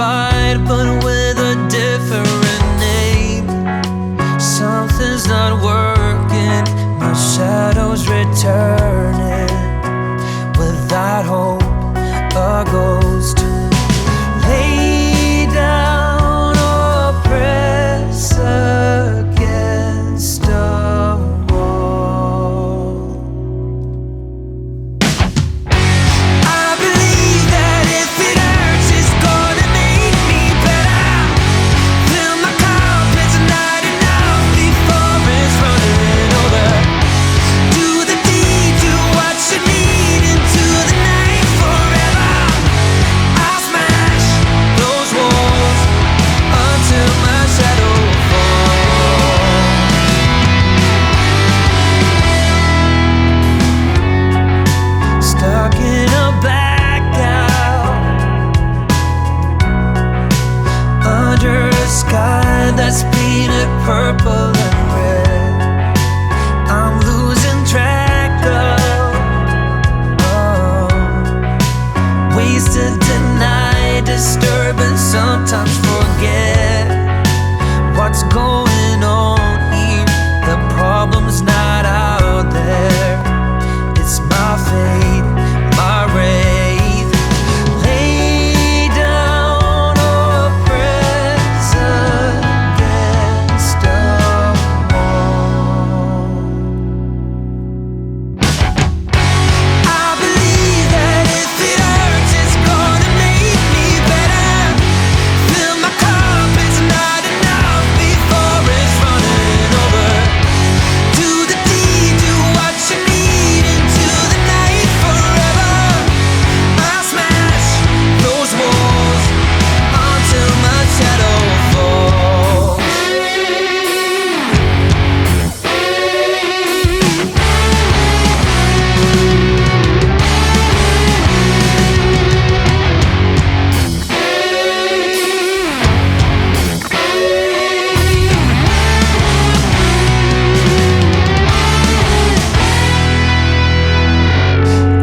fight, but with a different name. Something's not working, my shadow's returning. Without hope, a ghost. Lay down or press against a wall. I believe that if it hurts, it's gonna make me better. Fill my cup, it's not enough before it's running over. Do the deed, do what you need into the night forever. I'll smash those walls until my shadow falls. Stuck in a blackout under a sky that's painted purple and red. I'm losing track of ways to deny, disturb, and sometimes forget what's going on here. The problem's not out there, it's my fate, my wraith. Lay down or press against a wall. I believe that if it hurts, it's gonna make me better. Fill my cup, it's not enough before it's running over. Do the deed, do what you need into the night forever. I'll smash those walls until my shadow falls.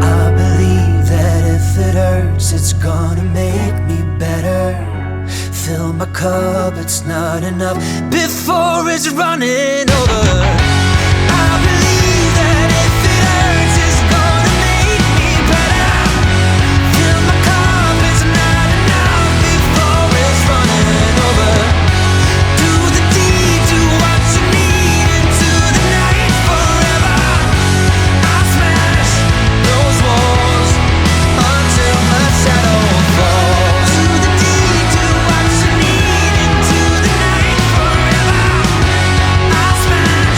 I believe that if it hurts, it's gonna make me better. Fill my cup, it's not enough before it's running over. I believe that if it hurts, it's gonna make me better. Fill my cup, it's not enough before it's running over. Do the deed, do what you need into the night forever. I'll smash those walls until my shadow falls. Do the deed, do what you need into the night forever. I'll smash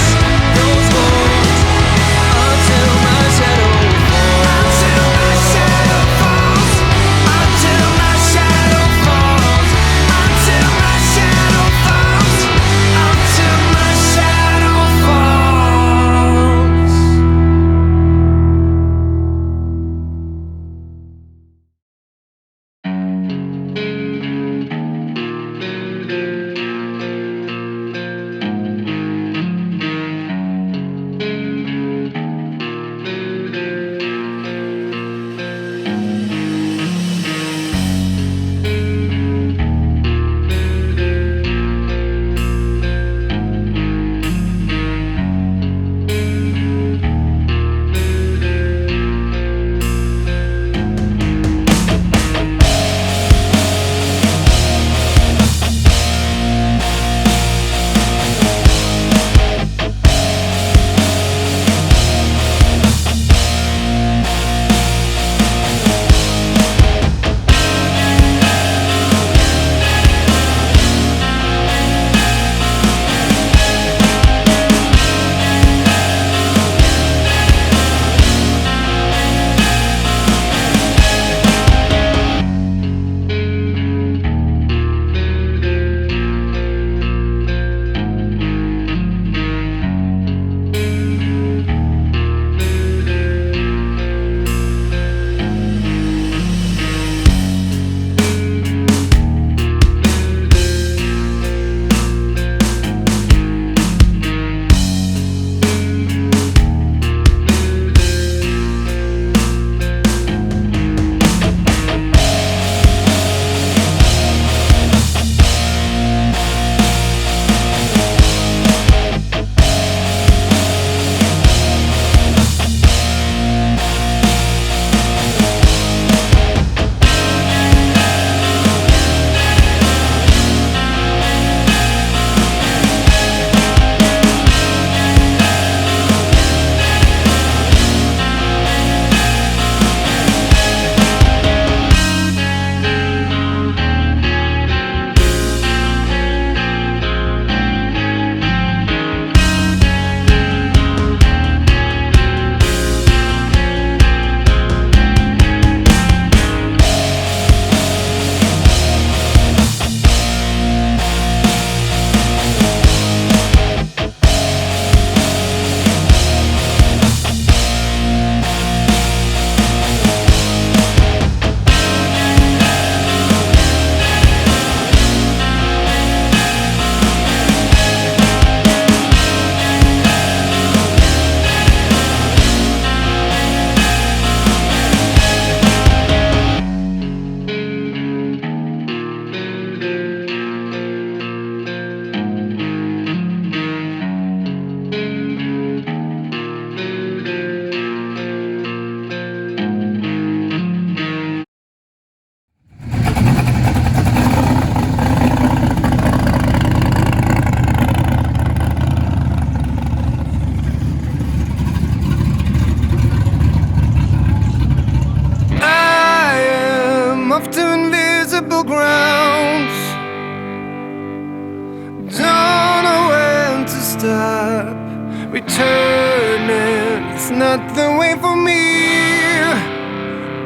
returning, it's not the way for me.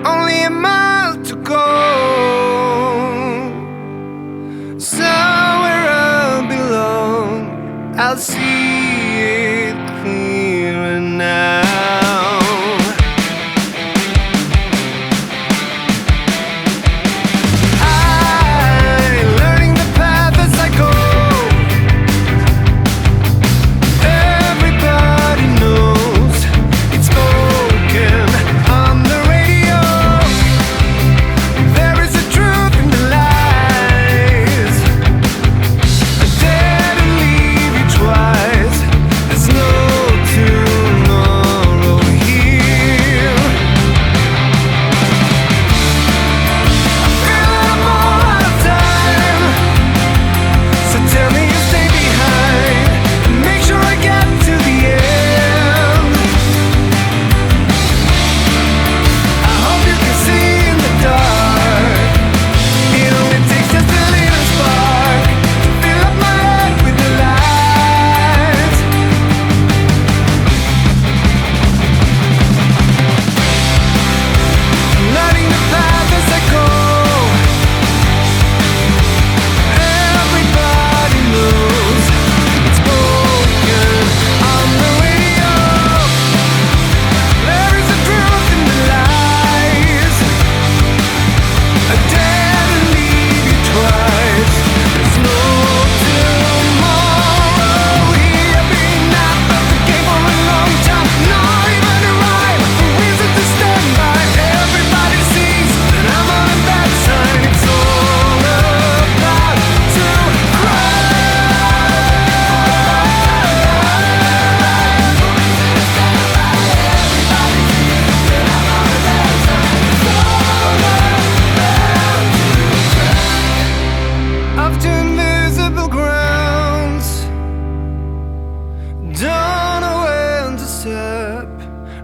Only a mile to go, somewhere I belong. I'll see it clearer now.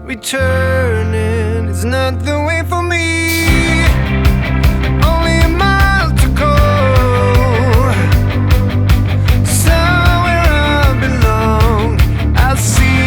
Returning is not the way for